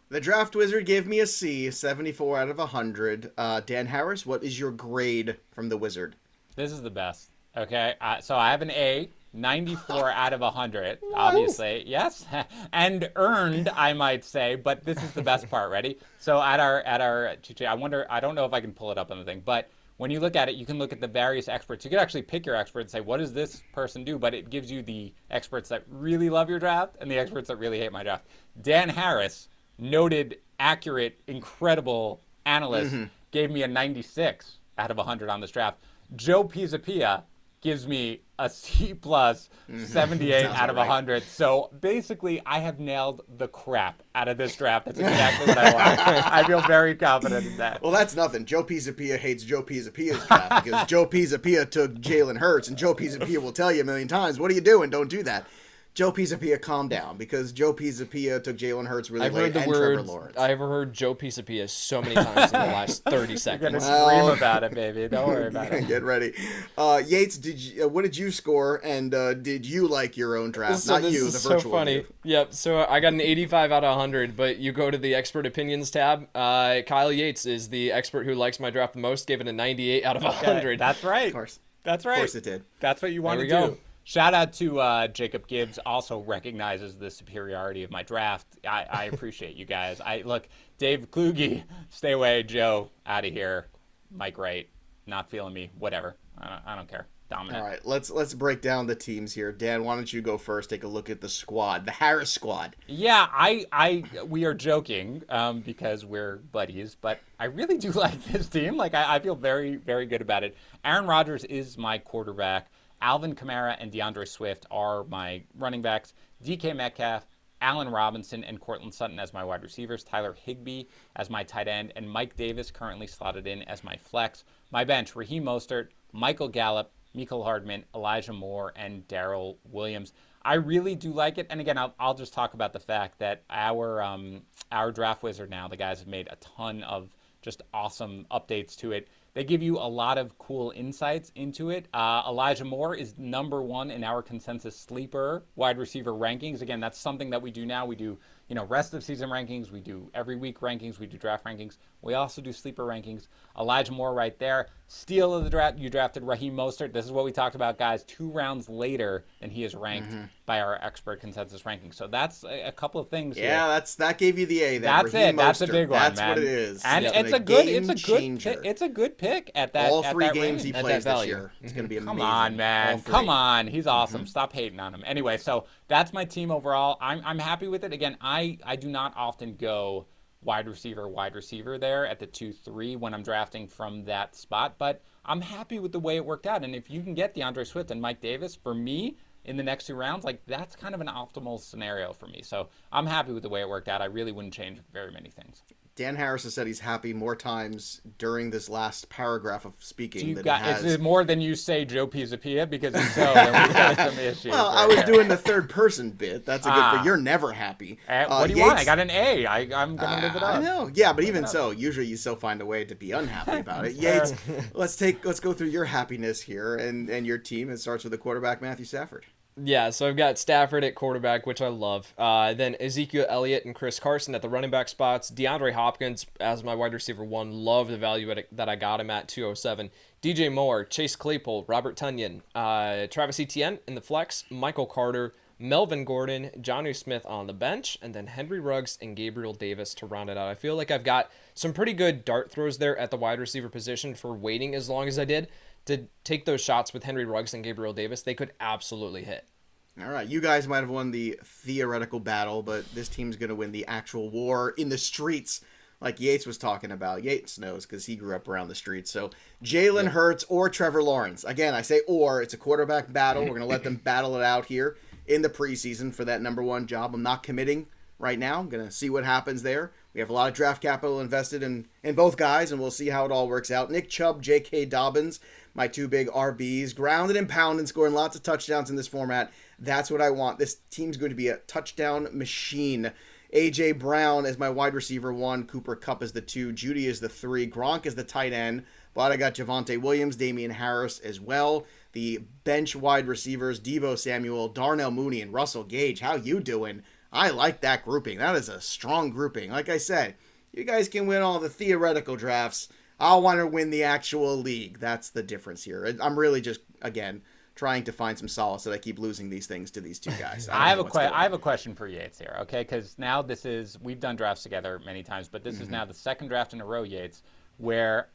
The Draft Wizard gave me a C, 74 out of 100. Dan Harris, what is your grade from the Wizard? This is the best. Okay, so I have an A, 94 out of 100, obviously. Yes, and earned, I might say, but this is the best part. Ready? So at our I don't know if I can pull it up on the thing, but when you look at it, you can look at the various experts. You can actually pick your expert and say, what does this person do? But it gives you the experts that really love your draft and the experts that really hate my draft. Dan Harris, noted, accurate, incredible analyst, gave me a 96 out of 100 on this draft. Joe Pisapia gives me a C plus, 78 out of 100. So basically, I have nailed the crap out of this draft. That's exactly what I want. I feel very confident in that. Well, that's nothing. Joe Pisapia hates Joe Pisapia's draft because Joe Pisapia took Jalen Hurts, and Joe Pisapia will tell you a million times, what are you doing? Don't do that. Joe Pisapia, calm down, because Joe Pisapia took Jalen Hurts really late and Trevor Lawrence. I've heard Joe Pisapia so many times in the last 30 seconds. You're going to scream about it, baby. Don't worry about it. Get ready. Yates, what did you score, and did you like your own draft? So Not you, the virtual. So funny. You. Yep, so I got an 85 out of 100, but you go to the expert opinions tab. Kyle Yates is the expert who likes my draft the most, gave it a 98 out of 100. Okay, that's right. Of course. That's right. Of course it did. That's what you want to do. Shout out to Jacob Gibbs, also recognizes the superiority of my draft. I appreciate you guys. Look, Dave Kluge, stay away. Joe, out of here. Mike Wright, not feeling me. Whatever. I don't care. Dominant. All right, let's break down the teams here. Dan, why don't you go first? Take a look at the squad, the Harris squad. Yeah, we are joking because we're buddies, but I really do like this team. Like I feel very, very good about it. Aaron Rodgers is my quarterback. Alvin Kamara and Deandre Swift are my running backs. DK Metcalf, Allen Robinson, and Cortland Sutton as my wide receivers. Tyler Higbee as my tight end. And Mike Davis currently slotted in as my flex. My bench, Rahim Moser, Michael Gallup, Mecole Hardman, Elijah Moore, and Daryl Williams. I really do like it. And again, I'll just talk about the fact that our draft wizard now, the guys have made a ton of just awesome updates to it. They give you a lot of cool insights into it. Elijah Moore is number 1 in our consensus sleeper wide receiver rankings. Again, that's something that we do now. We do, rest of season rankings. We do every week rankings. We do draft rankings. We also do sleeper rankings. Elijah Moore right there. Steal of the draft, you drafted Rahim Moser. This is what we talked about, guys. 2 rounds later than he is ranked by our expert consensus rankings. So that's a couple of things. Yeah, here. that gave you the A. That's Rahim it. That's Mostert. a big one, That's man. what it is. And it's a good pick at that. All 3 at that games range. he plays this year. It's going to be amazing. Come on, man. Come on. He's awesome. Stop hating on him. Anyway, so that's my team overall. I'm happy with it. Again, I do not often go wide receiver there at the 2-3 when I'm drafting from that spot, but I'm happy with the way it worked out. And if you can get DeAndre Swift and Mike Davis, for me, in the next 2 rounds, like that's kind of an optimal scenario for me. So I'm happy with the way it worked out. I really wouldn't change very many things. Dan Harris has said he's happy more times during this last paragraph of speaking Is it more than you say Joe Pisapia? Because if so, then we've got some issues. Well, I was doing the third person bit. That's a good but you're never happy. What do you want? I got an A. I'm going to live it up. I know. Yeah, but even so, usually you still find a way to be unhappy about it. Yates, let's go through your happiness here and your team. It starts with the quarterback, Matthew Stafford. Yeah, so I've got Stafford at quarterback, which I love. Then Ezekiel Elliott and Chris Carson at the running back spots. DeAndre Hopkins as my wide receiver 1. Love the value that I got him at 207. DJ Moore, Chase Claypool, Robert Tonyan, Travis Etienne in the flex, Michael Carter, Melvin Gordon, Jonnu Smith on the bench, and then Henry Ruggs and Gabriel Davis to round it out. I feel like I've got some pretty good dart throws there at the wide receiver position for waiting as long as I did. To take those shots with Henry Ruggs and Gabriel Davis, they could absolutely hit. All right, you guys might have won the theoretical battle, but this team's going to win the actual war in the streets, like Yates was talking about. Yates knows because he grew up around the streets. So Jalen Hurts or Trevor Lawrence. Again, I say or. It's a quarterback battle. We're going to let them battle it out here in the preseason for that number one job. I'm not committing right now. I'm going to see what happens there. We have a lot of draft capital invested in both guys, and we'll see how it all works out. Nick Chubb, J.K. Dobbins, my two big RBs, grounded and pounding, scoring lots of touchdowns in this format. That's what I want. This team's going to be a touchdown machine. A.J. Brown is my wide receiver 1. Cooper Kupp is the 2. Judy is the 3. Gronk is the tight end. But I got Javonte Williams, Damian Harris as well. The bench wide receivers, Deebo Samuel, Darnell Mooney, and Russell Gage. How you doing? I like that grouping. That is a strong grouping. Like I said, you guys can win all the theoretical drafts. I want to win the actual league. That's the difference here. I'm really just, again, trying to find some solace that I keep losing these things to these two guys. I have a question for Yates here, okay? Because now we've done drafts together many times, but this is now the second draft in a row, Yates, where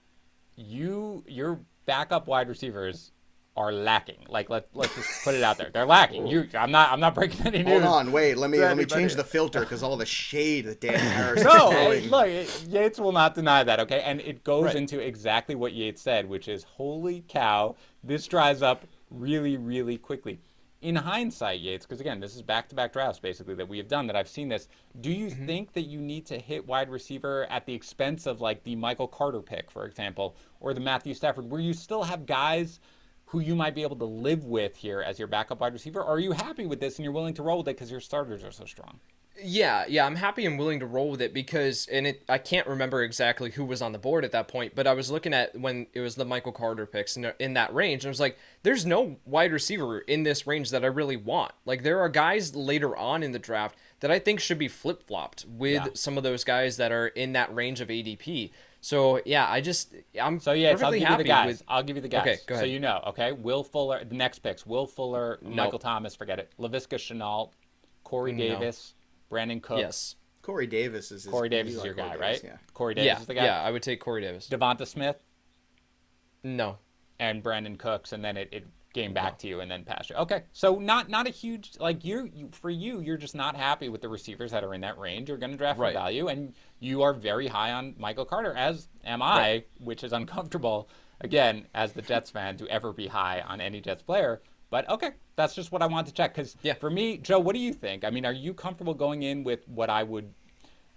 your backup wide receivers are lacking. Like let's just put it out there. They're lacking. I'm not breaking any news. Hold on, wait. Let me change the filter because all the shade that Dan Harris is No, throwing. look, Yates will not deny that, okay? And it goes into exactly what Yates said, which is, holy cow, this dries up really, really quickly. In hindsight, Yates, because again, this is back-to-back drafts basically that we have done that I've seen this. Do you think that you need to hit wide receiver at the expense of like the Michael Carter pick, for example, or the Matthew Stafford, where you still have guys who you might be able to live with here as your backup wide receiver? Or are you happy with this and you're willing to roll with it because your starters are so strong? Yeah, I'm happy and willing to roll with it because, I can't remember exactly who was on the board at that point, but I was looking at when it was the Michael Carter picks in that range, and I was like, there's no wide receiver in this range that I really want. Like, there are guys later on in the draft that I think should be flip-flopped with some of those guys that are in that range of ADP. So, yeah, I'm perfectly happy with... I'll give you the guys. Okay, go ahead. So you know, okay? Will Fuller, the next picks, Will Fuller, Michael Thomas, forget it. Laviska Shenault, Corey Davis, Brandon Cooks. Yes. Corey Davis is your guy, right? Yeah. Corey Davis is the guy? Yeah, I would take Corey Davis. Devonta Smith? No. And Brandon Cooks, and then it came back to you and then passed you. Okay, so not a huge, like, you're just not happy with the receivers that are in that range. You're going to draft for value, and you are very high on Michael Carter, as am I, which is uncomfortable, again, as the Jets fan, to ever be high on any Jets player. But, okay, that's just what I want to check. Because for me, Joe, what do you think? I mean, are you comfortable going in with what I would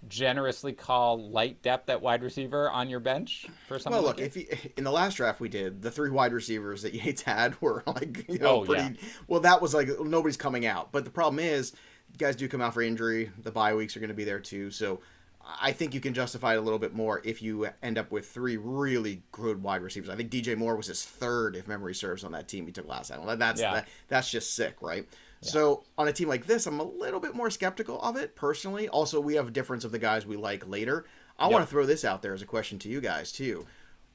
generously call light depth at wide receiver on your bench for something? Well, look, in the last draft we did, the 3 wide receivers that Yates had were like, pretty. Well, that was like nobody's coming out. But the problem is, guys do come out for injury. The bye weeks are going to be there too. So I think you can justify it a little bit more if you end up with 3 really good wide receivers. I think DJ Moore was his 3rd, if memory serves, on that team he took last time. Well, that's just sick, right? Yeah. So on a team like this, I'm a little bit more skeptical of it personally. Also, we have a difference of the guys we like later. I want to throw this out there as a question to you guys too.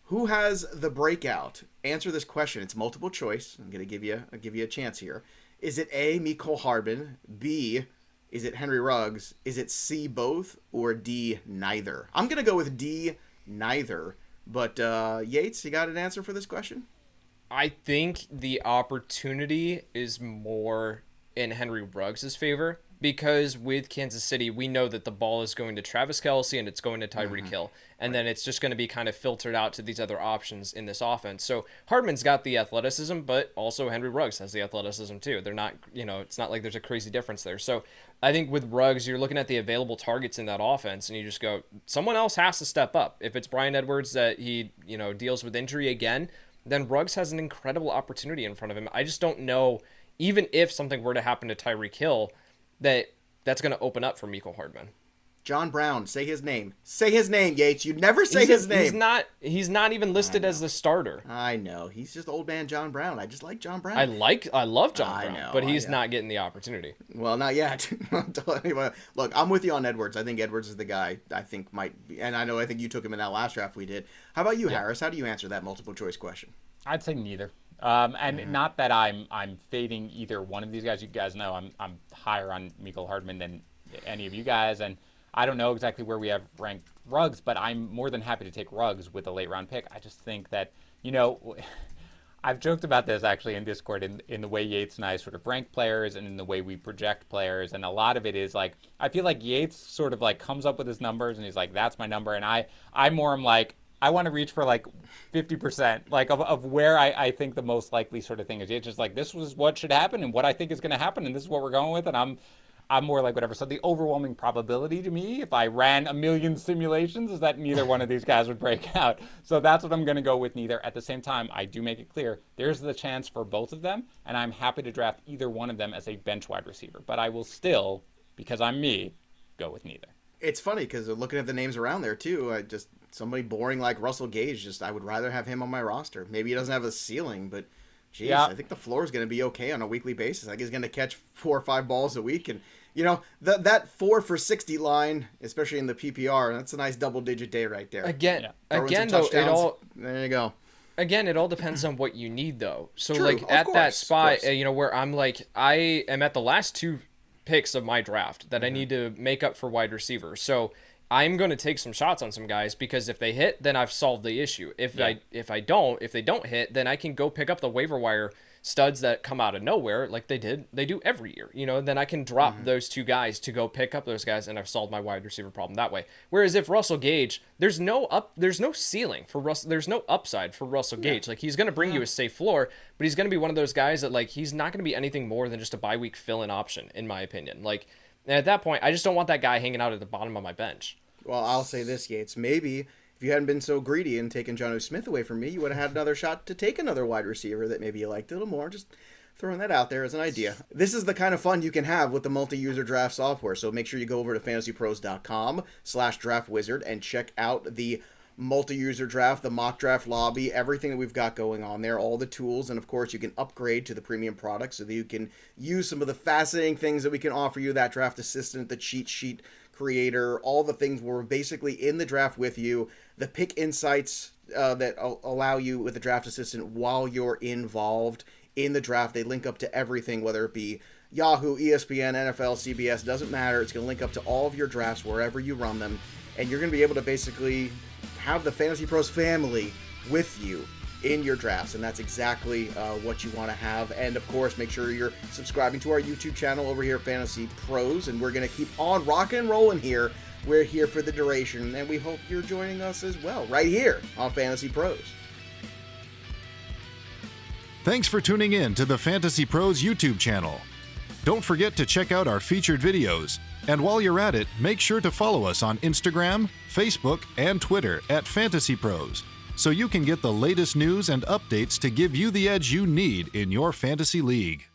Who has the breakout? Answer this question. It's multiple choice. I'm going to give you a chance here. Is it A, Mecole Hardman, B, is it Henry Ruggs? Is it C, both? Or D, neither? I'm going to go with D, neither. But Yates, you got an answer for this question? I think the opportunity is more in Henry Ruggs' favor because with Kansas City, we know that the ball is going to Travis Kelce and it's going to Tyreek Hill. And then it's just going to be kind of filtered out to these other options in this offense. So Hardman's got the athleticism, but also Henry Ruggs has the athleticism too. They're not, it's not like there's a crazy difference there. So I think with Ruggs, you're looking at the available targets in that offense and you just go, someone else has to step up. If it's Bryan Edwards that he, deals with injury again, then Ruggs has an incredible opportunity in front of him. I just don't know, even if something were to happen to Tyreek Hill, that's going to open up for Mecole Hardman. John Brown, say his name. Say his name, Yates. You never say his name. He's not even listed as the starter. I know. He's just old man John Brown. I just like John Brown. I love John Brown, but he's not getting the opportunity. Well, not yet. Look, I'm with you on Edwards. I think Edwards is the guy I think might be, and I think you took him in that last draft we did. How about you, Harris? How do you answer that multiple choice question? I'd say neither. And not that I'm fading either one of these guys. You guys know I'm higher on Mecole Hardman than any of you guys, and I don't know exactly where we have ranked Ruggs, but I'm more than happy to take Ruggs with a late round pick. I just think that, I've joked about this actually in Discord in the way Yates and I sort of rank players and in the way we project players. And a lot of it is like, I feel like Yates sort of like comes up with his numbers and he's like, that's my number. And I more am like, I want to reach for like 50% like of where I think the most likely sort of thing is. It's just like, this was what should happen and what I think is going to happen. And this is what we're going with. And I'm more like whatever. So the overwhelming probability to me, if I ran a million simulations, is that neither one of these guys would break out. So that's what I'm going to go with, neither. At the same time, I do make it clear there's the chance for both of them, and I'm happy to draft either one of them as a bench wide receiver. But I will still, because I'm me, go with neither. It's funny because looking at the names around there too, somebody boring like Russell Gage, I would rather have him on my roster. Maybe he doesn't have a ceiling, but geez, yeah. I think the floor is going to be okay on a weekly basis. I think he's going to catch 4 or 5 balls a week. And, that 4 for 60 line, especially in the PPR, that's a nice double-digit day right there. Again, though, there you go. Again, it all depends on what you need, though. So, True, like, at that spot, where I'm like, I am at the last 2 picks of my draft that I need to make up for wide receiver. So I'm going to take some shots on some guys because if they hit, then I've solved the issue. If they don't hit, then I can go pick up the waiver wire studs that come out of nowhere like they do every year. Then I can drop those 2 guys to go pick up those guys, and I've solved my wide receiver problem that way. Whereas if Russell Gage, there's no ceiling for Russell, there's no upside for Russell Gage. Like, he's going to bring you a safe floor, but he's going to be one of those guys that, like, he's not going to be anything more than just a bye week fill-in option, in my opinion. Like, at that point, I just don't want that guy hanging out at the bottom of my bench. Well, I'll say this, Yates. Maybe if you hadn't been so greedy and taken Jonnu Smith away from me, you would have had another shot to take another wide receiver that maybe you liked a little more. Just throwing that out there as an idea. This is the kind of fun you can have with the multi-user draft software. So make sure you go over to fantasypros.com/draftwizard and check out the multi-user draft, the mock draft lobby, everything that we've got going on there, all the tools. And of course, you can upgrade to the premium product so that you can use some of the fascinating things that we can offer you, that draft assistant, the cheat sheet creator, all the things where we're basically in the draft with you, the pick insights that allow you with the draft assistant while you're involved in the draft. They link up to everything, whether it be Yahoo, ESPN, NFL, CBS, doesn't matter. It's going to link up to all of your drafts wherever you run them, and you're going to be able to basically have the Fantasy Pros family with you in your drafts, and that's exactly what you want to have. And of course, make sure you're subscribing to our YouTube channel over here, Fantasy Pros, and we're going to keep on rocking and rolling here. We're here for the duration, and we hope you're joining us as well, right here on Fantasy Pros. Thanks for tuning in to the Fantasy Pros YouTube channel. Don't forget to check out our featured videos, and while you're at it, make sure to follow us on Instagram, Facebook, and Twitter at Fantasy Pros, so you can get the latest news and updates to give you the edge you need in your fantasy league.